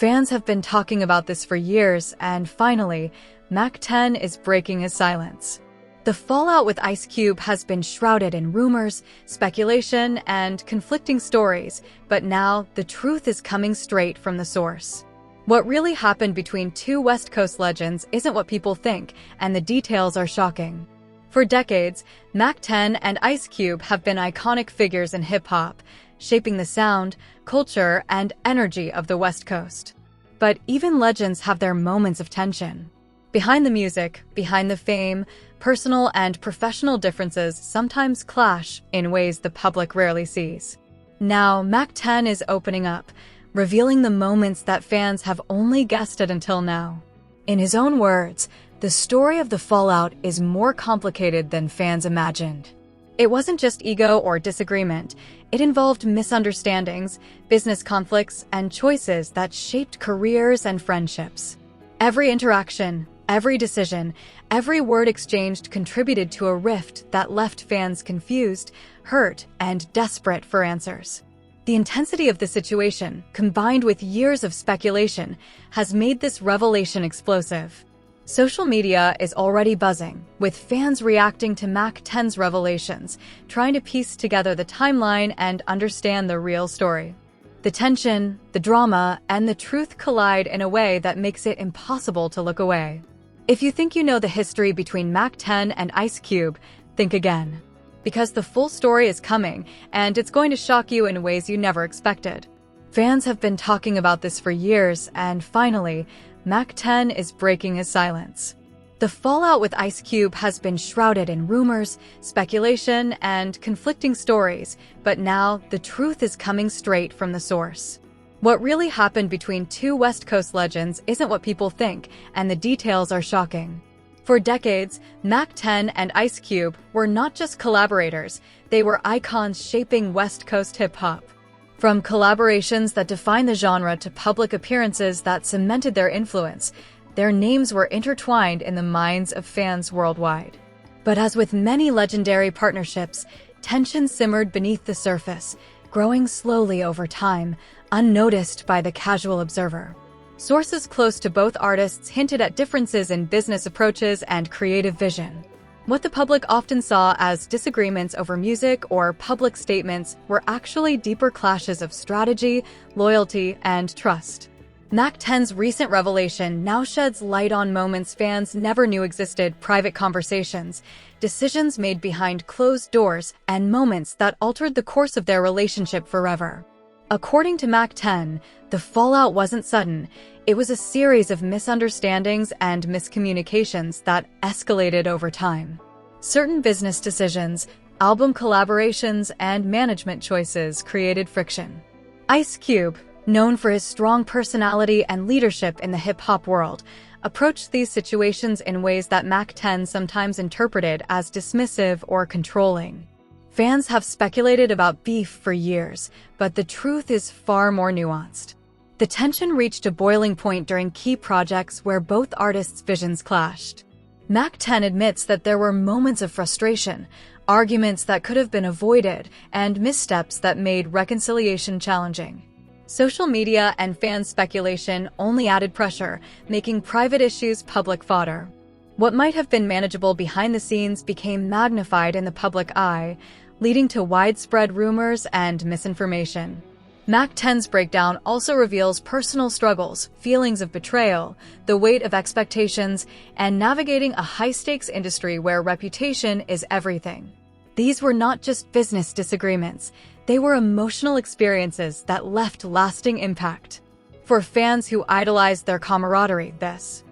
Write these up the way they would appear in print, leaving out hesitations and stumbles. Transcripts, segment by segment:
Fans have been talking about this for years, and finally, Mack 10 is breaking his silence. The fallout with Ice Cube has been shrouded in rumors, speculation, and conflicting stories, but now the truth is coming straight from the source. What really happened between two West Coast legends isn't what people think, and the details are shocking. For decades, Mack 10 and Ice Cube have been iconic figures in hip-hop, shaping the sound, culture, and energy of the West Coast. But even legends have their moments of tension. Behind the music, behind the fame, personal and professional differences sometimes clash in ways the public rarely sees. Now, Mack 10 is opening up, revealing the moments that fans have only guessed at until now. In his own words, the story of the fallout is more complicated than fans imagined. It wasn't just ego or disagreement. It involved misunderstandings, business conflicts, and choices that shaped careers and friendships. Every interaction, every decision, every word exchanged contributed to a rift that left fans confused, hurt, and desperate for answers. The intensity of the situation, combined with years of speculation, has made this revelation explosive. Social media is already buzzing, with fans reacting to Mack 10's revelations, trying to piece together the timeline and understand the real story. The tension, the drama, and the truth collide in a way that makes it impossible to look away. If you think you know the history between Mack 10 and Ice Cube, think again. Because the full story is coming, and it's going to shock you in ways you never expected. Fans have been talking about this for years, and finally, Mack 10 is breaking his silence. The fallout with Ice Cube has been shrouded in rumors, speculation, and conflicting stories, but now the truth is coming straight from the source. What really happened between two West Coast legends isn't what people think, and the details are shocking. For decades, Mack 10 and Ice Cube were not just collaborators, they were icons shaping West Coast hip-hop. From collaborations that defined the genre to public appearances that cemented their influence, their names were intertwined in the minds of fans worldwide. But as with many legendary partnerships, tension simmered beneath the surface, growing slowly over time, unnoticed by the casual observer. Sources close to both artists hinted at differences in business approaches and creative vision. What the public often saw as disagreements over music or public statements were actually deeper clashes of strategy, loyalty, and trust. Mack 10's recent revelation now sheds light on moments fans never knew existed: private conversations, decisions made behind closed doors, and moments that altered the course of their relationship forever. According to Mack 10, the fallout wasn't sudden. It was a series of misunderstandings and miscommunications that escalated over time. Certain business decisions, album collaborations, and management choices created friction. Ice Cube, known for his strong personality and leadership in the hip-hop world, approached these situations in ways that Mack 10 sometimes interpreted as dismissive or controlling. Fans have speculated about beef for years, but the truth is far more nuanced. The tension reached a boiling point during key projects where both artists' visions clashed. Mack 10 admits that there were moments of frustration, arguments that could have been avoided, and missteps that made reconciliation challenging. Social media and fan speculation only added pressure, making private issues public fodder. What might have been manageable behind the scenes became magnified in the public eye, leading to widespread rumors and misinformation. Mack 10's breakdown also reveals personal struggles, feelings of betrayal, the weight of expectations, and navigating a high-stakes industry where reputation is everything. These were not just business disagreements, they were emotional experiences that left lasting impact. For fans who idolized their camaraderie, this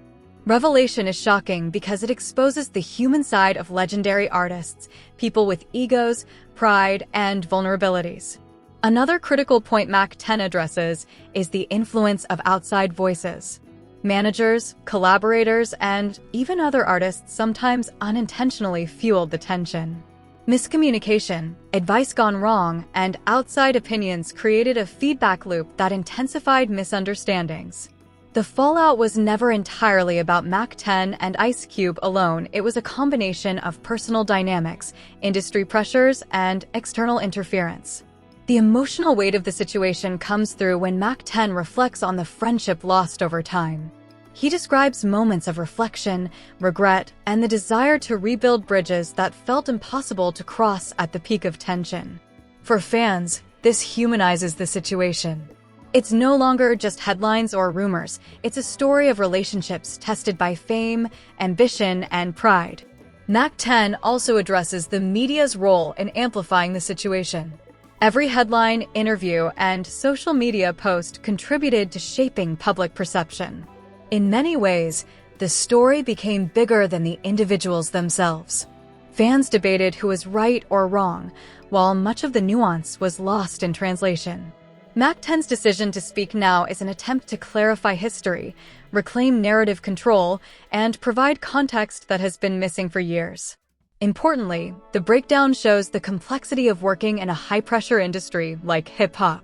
revelation is shocking because it exposes the human side of legendary artists, people with egos, pride, and vulnerabilities. Another critical point Mack 10 addresses is the influence of outside voices. Managers, collaborators, and even other artists sometimes unintentionally fueled the tension. Miscommunication, advice gone wrong, and outside opinions created a feedback loop that intensified misunderstandings. The fallout was never entirely about Mack 10 and Ice Cube alone. It was a combination of personal dynamics, industry pressures, and external interference. The emotional weight of the situation comes through when Mack 10 reflects on the friendship lost over time. He describes moments of reflection, regret, and the desire to rebuild bridges that felt impossible to cross at the peak of tension. For fans, this humanizes the situation. It's no longer just headlines or rumors. It's a story of relationships tested by fame, ambition, and pride. Mack 10 also addresses the media's role in amplifying the situation. Every headline, interview, and social media post contributed to shaping public perception. In many ways, the story became bigger than the individuals themselves. Fans debated who was right or wrong, while much of the nuance was lost in translation. Mack 10's decision to speak now is an attempt to clarify history, reclaim narrative control, and provide context that has been missing for years. Importantly, the breakdown shows the complexity of working in a high-pressure industry like hip-hop.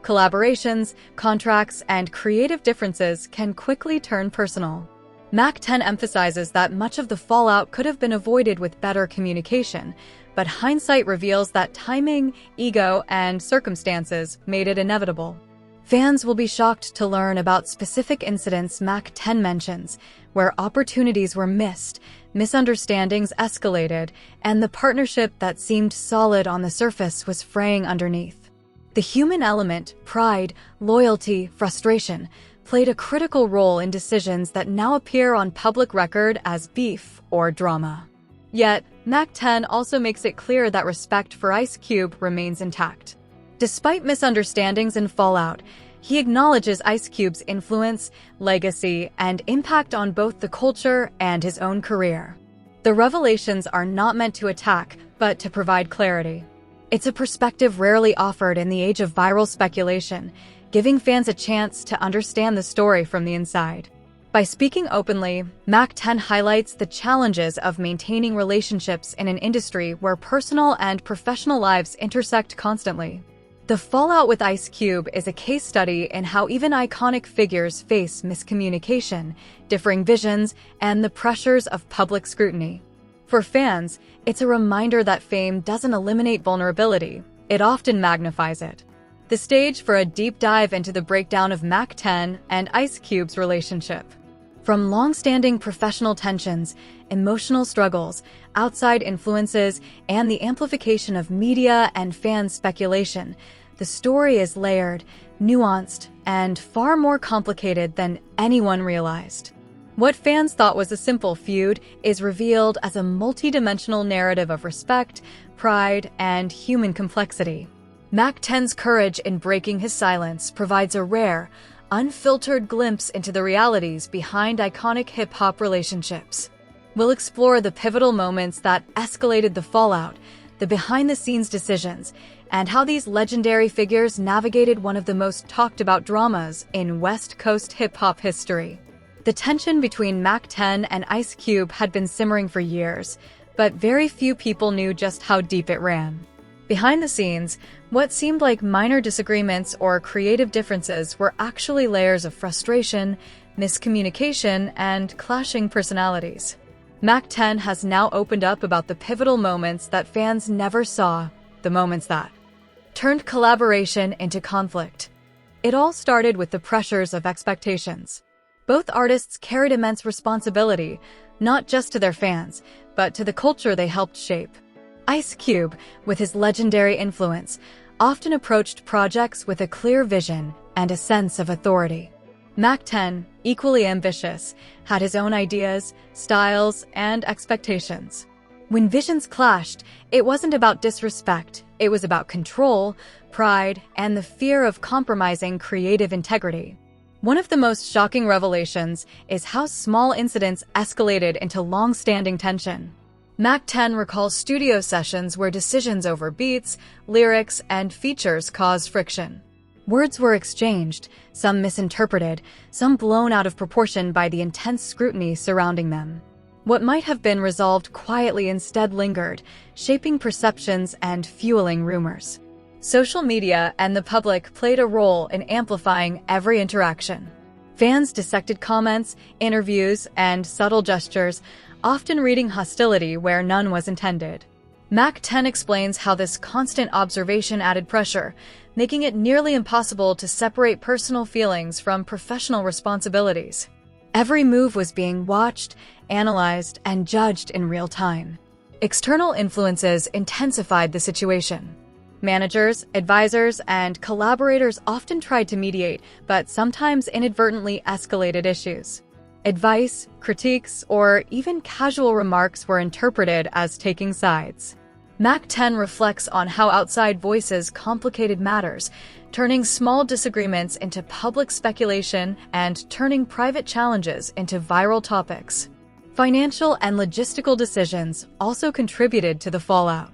Collaborations, contracts, and creative differences can quickly turn personal. Mack 10 emphasizes that much of the fallout could have been avoided with better communication, but hindsight reveals that timing, ego, and circumstances made it inevitable. Fans will be shocked to learn about specific incidents Mack 10 mentions, where opportunities were missed, misunderstandings escalated, and the partnership that seemed solid on the surface was fraying underneath. The human element, pride, loyalty, frustration, played a critical role in decisions that now appear on public record as beef or drama. Yet, Mack 10 also makes it clear that respect for Ice Cube remains intact. Despite misunderstandings and fallout, he acknowledges Ice Cube's influence, legacy, and impact on both the culture and his own career. The revelations are not meant to attack, but to provide clarity. It's a perspective rarely offered in the age of viral speculation, giving fans a chance to understand the story from the inside. By speaking openly, Mack 10 highlights the challenges of maintaining relationships in an industry where personal and professional lives intersect constantly. The fallout with Ice Cube is a case study in how even iconic figures face miscommunication, differing visions, and the pressures of public scrutiny. For fans, it's a reminder that fame doesn't eliminate vulnerability, it often magnifies it. The stage for a deep dive into the breakdown of Mack 10 and Ice Cube's relationship. From long-standing professional tensions, emotional struggles, outside influences, and the amplification of media and fan speculation, the story is layered, nuanced, and far more complicated than anyone realized. What fans thought was a simple feud is revealed as a multidimensional narrative of respect, pride, and human complexity. Mack 10's courage in breaking his silence provides a rare, unfiltered glimpse into the realities behind iconic hip-hop relationships. We'll explore the pivotal moments that escalated the fallout, the behind-the-scenes decisions, and how these legendary figures navigated one of the most talked-about dramas in West Coast hip-hop history. The tension between Mack 10 and Ice Cube had been simmering for years, but very few people knew just how deep it ran. Behind the scenes, what seemed like minor disagreements or creative differences were actually layers of frustration, miscommunication, and clashing personalities. Mack 10 has now opened up about the pivotal moments that fans never saw, the moments that turned collaboration into conflict. It all started with the pressures of expectations. Both artists carried immense responsibility, not just to their fans, but to the culture they helped shape. Ice Cube, with his legendary influence, often approached projects with a clear vision and a sense of authority. Mack 10, equally ambitious, had his own ideas, styles, and expectations. When visions clashed, it wasn't about disrespect, it was about control, pride, and the fear of compromising creative integrity. One of the most shocking revelations is how small incidents escalated into long-standing tension. Mack 10 recalls studio sessions where decisions over beats, lyrics, and features caused friction. Words were exchanged, some misinterpreted, some blown out of proportion by the intense scrutiny surrounding them. What might have been resolved quietly instead lingered, shaping perceptions and fueling rumors. Social media and the public played a role in amplifying every interaction. Fans dissected comments, interviews, and subtle gestures, often reading hostility where none was intended. Mack 10 explains how this constant observation added pressure, making it nearly impossible to separate personal feelings from professional responsibilities. Every move was being watched, analyzed, and judged in real time. External influences intensified the situation. Managers, advisors, and collaborators often tried to mediate, but sometimes inadvertently escalated issues. Advice, critiques, or even casual remarks were interpreted as taking sides. Mack 10 reflects on how outside voices complicated matters, turning small disagreements into public speculation and turning private challenges into viral topics. Financial and logistical decisions also contributed to the fallout.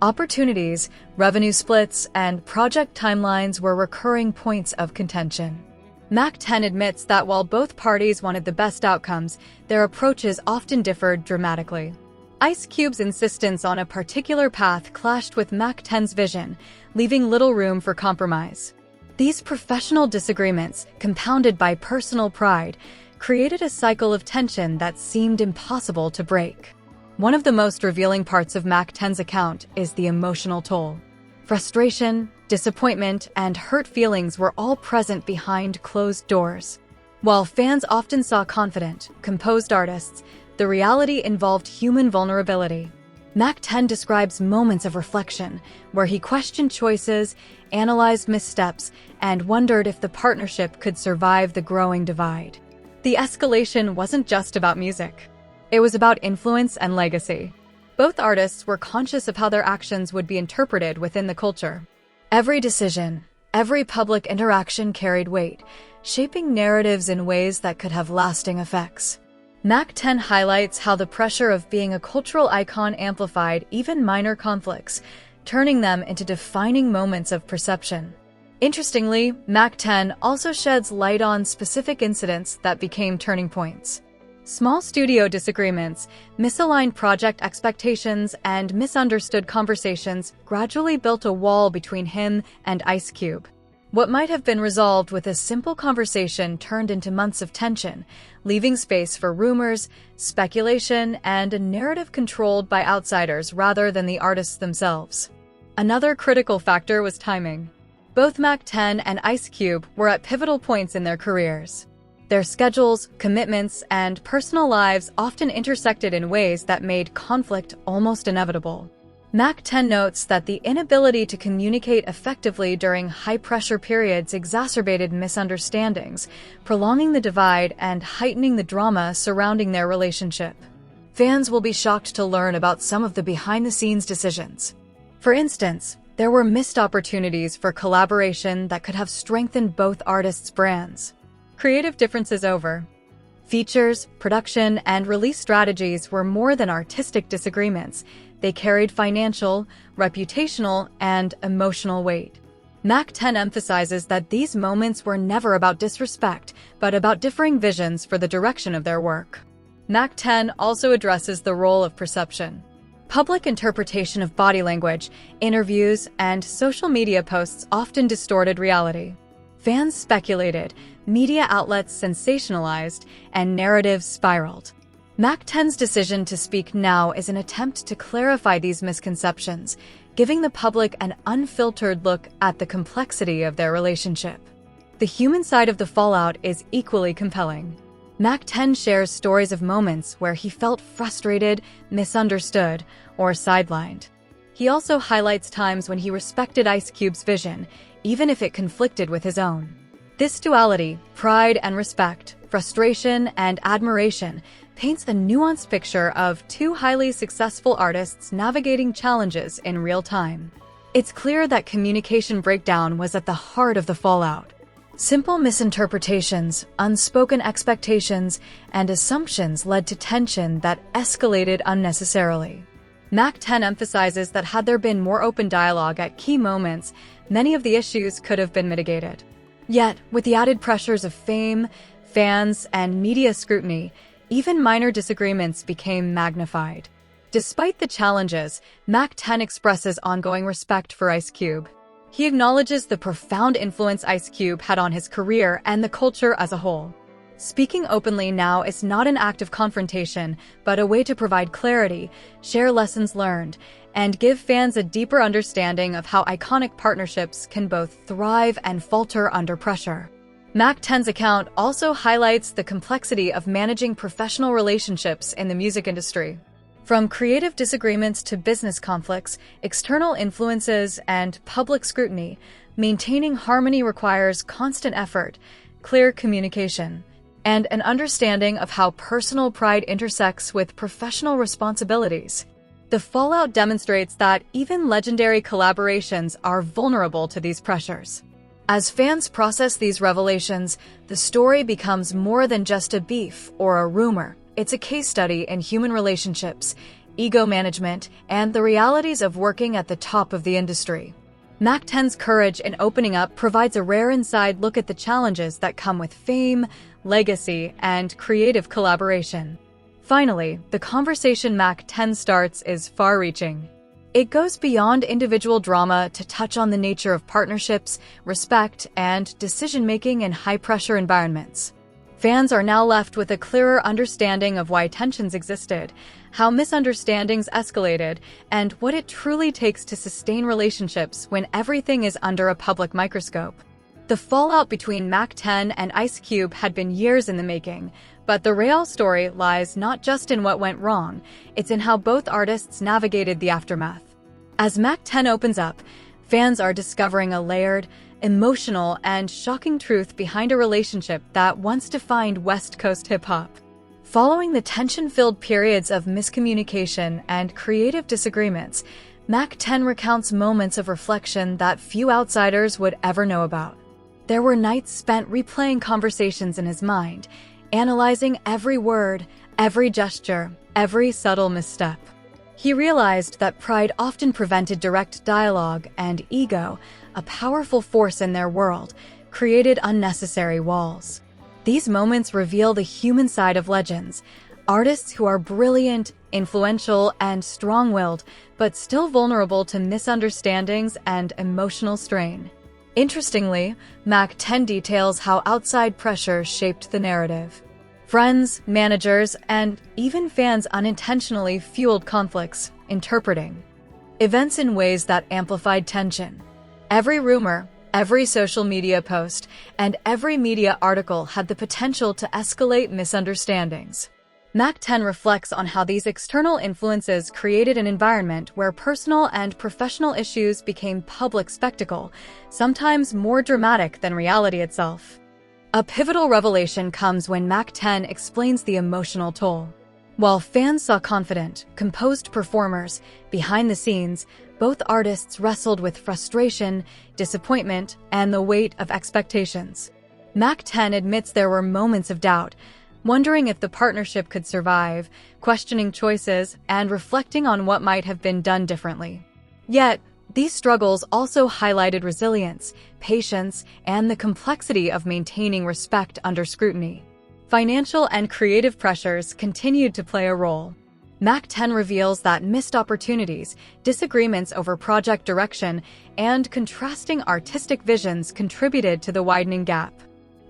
Opportunities, revenue splits, and project timelines were recurring points of contention. Mack 10 admits that while both parties wanted the best outcomes, their approaches often differed dramatically. Ice Cube's insistence on a particular path clashed with Mack 10's vision, leaving little room for compromise. These professional disagreements, compounded by personal pride, created a cycle of tension that seemed impossible to break. One of the most revealing parts of Mack 10's account is the emotional toll. Frustration, disappointment, and hurt feelings were all present behind closed doors. While fans often saw confident, composed artists, the reality involved human vulnerability. Mack 10 describes moments of reflection, where he questioned choices, analyzed missteps, and wondered if the partnership could survive the growing divide. The escalation wasn't just about music. It was about influence and legacy. Both artists were conscious of how their actions would be interpreted within the culture. Every decision, every public interaction carried weight, shaping narratives in ways that could have lasting effects. Mack 10 highlights how the pressure of being a cultural icon amplified even minor conflicts, turning them into defining moments of perception. Interestingly, Mack 10 also sheds light on specific incidents that became turning points. Small studio disagreements, misaligned project expectations, and misunderstood conversations gradually built a wall between him and Ice Cube. What might have been resolved with a simple conversation turned into months of tension, leaving space for rumors, speculation, and a narrative controlled by outsiders rather than the artists themselves. Another critical factor was timing. Both Mack 10 and Ice Cube were at pivotal points in their careers. Their schedules, commitments, and personal lives often intersected in ways that made conflict almost inevitable. Mack 10 notes that the inability to communicate effectively during high-pressure periods exacerbated misunderstandings, prolonging the divide and heightening the drama surrounding their relationship. Fans will be shocked to learn about some of the behind-the-scenes decisions. For instance, there were missed opportunities for collaboration that could have strengthened both artists' brands. Creative differences over. Features, production, and release strategies were more than artistic disagreements. They carried financial, reputational, and emotional weight. Mack 10 emphasizes that these moments were never about disrespect, but about differing visions for the direction of their work. Mack 10 also addresses the role of perception. Public interpretation of body language, interviews, and social media posts often distorted reality. Fans speculated, media outlets sensationalized, and narratives spiraled. Mack 10's decision to speak now is an attempt to clarify these misconceptions, giving the public an unfiltered look at the complexity of their relationship. The human side of the fallout is equally compelling. Mack 10 shares stories of moments where he felt frustrated, misunderstood, or sidelined. He also highlights times when he respected Ice Cube's vision, even if it conflicted with his own. This duality, pride and respect, frustration and admiration, paints a nuanced picture of two highly successful artists navigating challenges in real time. It's clear that communication breakdown was at the heart of the fallout. Simple misinterpretations, unspoken expectations, and assumptions led to tension that escalated unnecessarily. Mack 10 emphasizes that had there been more open dialogue at key moments, many of the issues could have been mitigated. Yet, with the added pressures of fame, fans, and media scrutiny, even minor disagreements became magnified. Despite the challenges, Mack 10 expresses ongoing respect for Ice Cube. He acknowledges the profound influence Ice Cube had on his career and the culture as a whole. Speaking openly now is not an act of confrontation, but a way to provide clarity, share lessons learned, and give fans a deeper understanding of how iconic partnerships can both thrive and falter under pressure. Mack 10's account also highlights the complexity of managing professional relationships in the music industry. From creative disagreements to business conflicts, external influences, and public scrutiny, maintaining harmony requires constant effort, clear communication, and an understanding of how personal pride intersects with professional responsibilities. The fallout demonstrates that even legendary collaborations are vulnerable to these pressures. As fans process these revelations, the story becomes more than just a beef or a rumor. It's a case study in human relationships, ego management, and the realities of working at the top of the industry. Mack 10's courage in opening up provides a rare inside look at the challenges that come with fame, legacy, and creative collaboration. Finally, the conversation Mack 10 starts is far-reaching. It goes beyond individual drama to touch on the nature of partnerships, respect, and decision-making in high-pressure environments. Fans are now left with a clearer understanding of why tensions existed, how misunderstandings escalated, and what it truly takes to sustain relationships when everything is under a public microscope. The fallout between Mack 10 and Ice Cube had been years in the making, but the real story lies not just in what went wrong, it's in how both artists navigated the aftermath. As Mack 10 opens up, fans are discovering a layered, emotional, and shocking truth behind a relationship that once defined West Coast hip-hop. Following the tension-filled periods of miscommunication and creative disagreements, Mack 10 recounts moments of reflection that few outsiders would ever know about. There were nights spent replaying conversations in his mind, analyzing every word, every gesture, every subtle misstep. He realized that pride often prevented direct dialogue, and ego, a powerful force in their world, created unnecessary walls. These moments reveal the human side of legends, artists who are brilliant, influential, and strong-willed, but still vulnerable to misunderstandings and emotional strain. Interestingly, Mack 10 details how outside pressure shaped the narrative. Friends, managers, and even fans unintentionally fueled conflicts, interpreting events in ways that amplified tension. Every rumor, every social media post, and every media article had the potential to escalate misunderstandings. Mack 10 reflects on how these external influences created an environment where personal and professional issues became public spectacle, sometimes more dramatic than reality itself. A pivotal revelation comes when Mack 10 explains the emotional toll. While fans saw confident, composed performers, behind the scenes, both artists wrestled with frustration, disappointment, and the weight of expectations. Mack 10 admits there were moments of doubt, wondering if the partnership could survive, questioning choices, and reflecting on what might have been done differently. Yet, these struggles also highlighted resilience, patience, and the complexity of maintaining respect under scrutiny. Financial and creative pressures continued to play a role. Mack 10 reveals that missed opportunities, disagreements over project direction, and contrasting artistic visions contributed to the widening gap.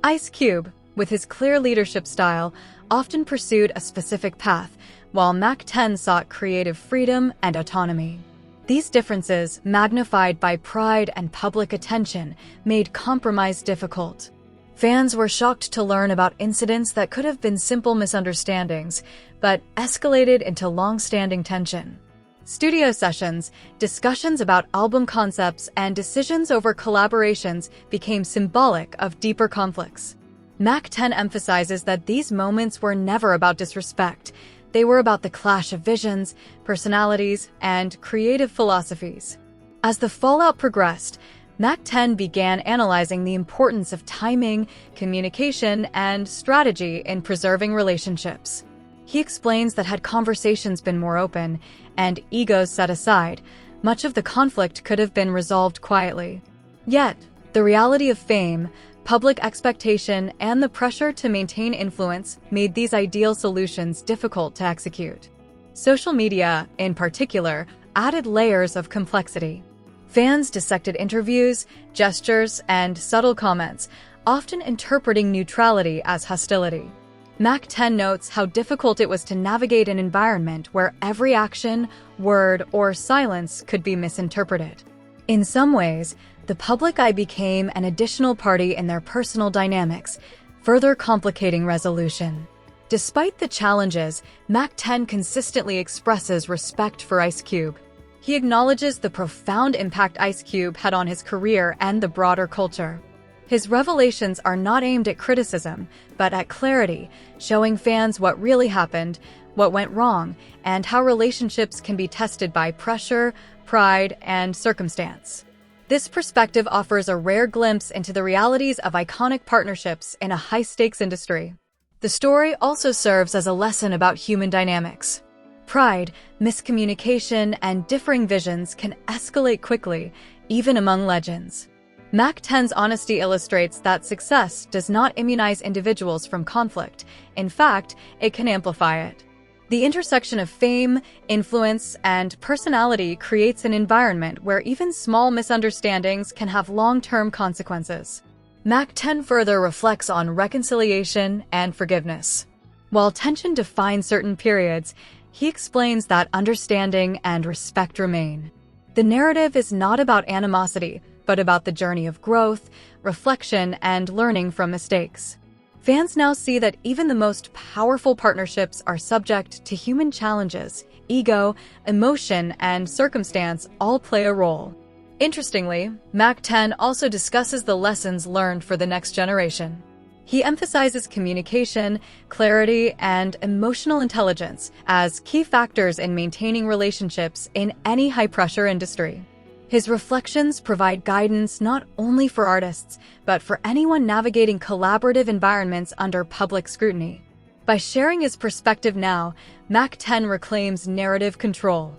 Ice Cube, with his clear leadership style, often pursued a specific path, while Mack 10 sought creative freedom and autonomy. These differences, magnified by pride and public attention, made compromise difficult. Fans were shocked to learn about incidents that could have been simple misunderstandings, but escalated into long-standing tension. Studio sessions, discussions about album concepts, and decisions over collaborations became symbolic of deeper conflicts. Mack 10 emphasizes that these moments were never about disrespect. They were about the clash of visions, personalities, and creative philosophies. As the fallout progressed, Mack 10 began analyzing the importance of timing, communication, and strategy in preserving relationships. He explains that had conversations been more open and egos set aside, much of the conflict could have been resolved quietly. Yet, the reality of fame, public expectation, and the pressure to maintain influence made these ideal solutions difficult to execute. Social media, in particular, added layers of complexity. Fans dissected interviews, gestures, and subtle comments, often interpreting neutrality as hostility. Mack 10 notes how difficult it was to navigate an environment where every action, word, or silence could be misinterpreted. In some ways, the public eye became an additional party in their personal dynamics, further complicating resolution. Despite the challenges, Mack 10 consistently expresses respect for Ice Cube. He acknowledges the profound impact Ice Cube had on his career and the broader culture. His revelations are not aimed at criticism, but at clarity, showing fans what really happened, what went wrong, and how relationships can be tested by pressure, pride, and circumstance. This perspective offers a rare glimpse into the realities of iconic partnerships in a high-stakes industry. The story also serves as a lesson about human dynamics. Pride, miscommunication, and differing visions can escalate quickly, even among legends. Mack 10's honesty illustrates that success does not immunize individuals from conflict. In fact, it can amplify it. The intersection of fame, influence, and personality creates an environment where even small misunderstandings can have long-term consequences. Mack 10 further reflects on reconciliation and forgiveness. While tension defines certain periods, he explains that understanding and respect remain. The narrative is not about animosity, but about the journey of growth, reflection, and learning from mistakes. Fans now see that even the most powerful partnerships are subject to human challenges. Ego, emotion, and circumstance all play a role. Interestingly, Mack 10 also discusses the lessons learned for the next generation. He emphasizes communication, clarity, and emotional intelligence as key factors in maintaining relationships in any high-pressure industry. His reflections provide guidance not only for artists, but for anyone navigating collaborative environments under public scrutiny. By sharing his perspective now, Mack 10 reclaims narrative control.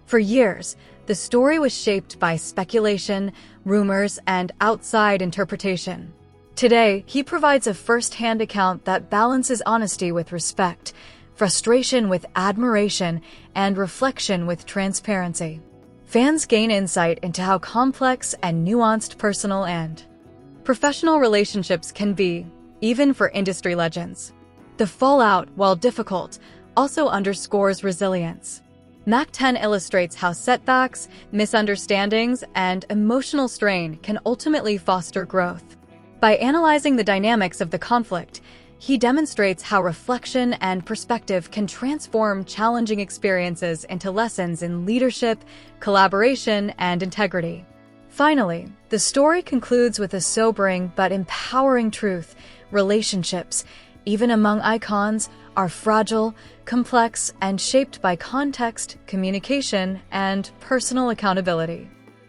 For years, the story was shaped by speculation, rumors, and outside interpretation. Today, he provides a first-hand account that balances honesty with respect, frustration with admiration, and reflection with transparency. Fans gain insight into how complex and nuanced personal and professional relationships can be, even for industry legends. The fallout, while difficult, also underscores resilience. Mack 10 illustrates how setbacks, misunderstandings, and emotional strain can ultimately foster growth. By analyzing the dynamics of the conflict, he demonstrates how reflection and perspective can transform challenging experiences into lessons in leadership, collaboration, and integrity. Finally, the story concludes with a sobering but empowering truth: relationships, even among icons, are fragile, complex, and shaped by context, communication, and personal accountability.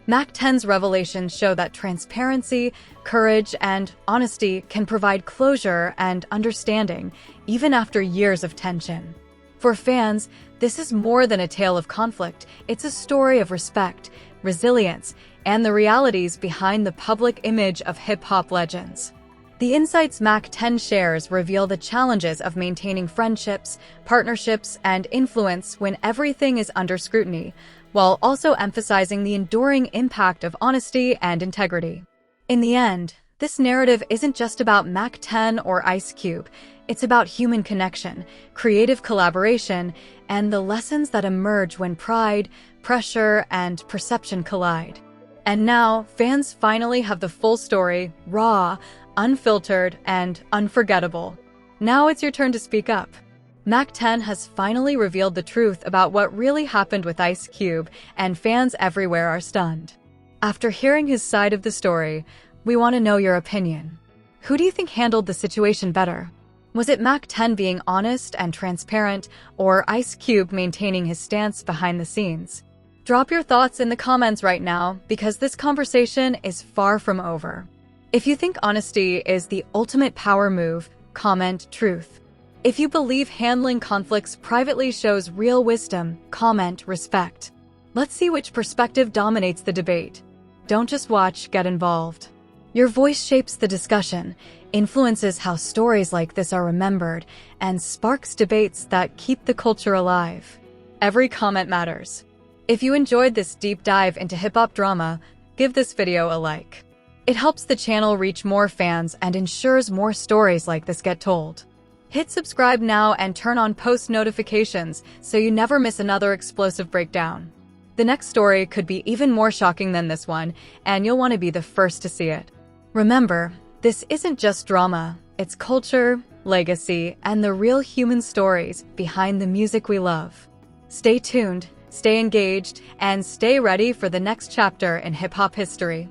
Mack 10's revelations show that transparency, courage, and honesty can provide closure and understanding, even after years of tension. For fans, this is more than a tale of conflict. It's a story of respect, resilience, and the realities behind the public image of hip-hop legends. The insights Mack 10 shares reveal the challenges of maintaining friendships, partnerships, and influence when everything is under scrutiny, while also emphasizing the enduring impact of honesty and integrity. In the end, this narrative isn't just about Mack 10 or Ice Cube. It's about human connection, creative collaboration, and the lessons that emerge when pride, pressure, and perception collide. And now, fans finally have the full story, raw, unfiltered, and unforgettable. Now it's your turn to speak up. Mack 10 has finally revealed the truth about what really happened with Ice Cube, and fans everywhere are stunned. After hearing his side of the story, we want to know your opinion. Who do you think handled the situation better? Was it Mack 10 being honest and transparent, or Ice Cube maintaining his stance behind the scenes? Drop your thoughts in the comments right now, because this conversation is far from over. If you think honesty is the ultimate power move, comment truth. If you believe handling conflicts privately shows real wisdom, comment respect. Let's see which perspective dominates the debate. Don't just watch, get involved. Your voice shapes the discussion, influences how stories like this are remembered, and sparks debates that keep the culture alive. Every comment matters. If you enjoyed this deep dive into hip-hop drama, give this video a like. It helps the channel reach more fans and ensures more stories like this get told. Hit subscribe now and turn on post notifications so you never miss another explosive breakdown. The next story could be even more shocking than this one, and you'll want to be the first to see it. Remember, this isn't just drama, it's culture, legacy, and the real human stories behind the music we love. Stay tuned, stay engaged, and stay ready for the next chapter in hip-hop history.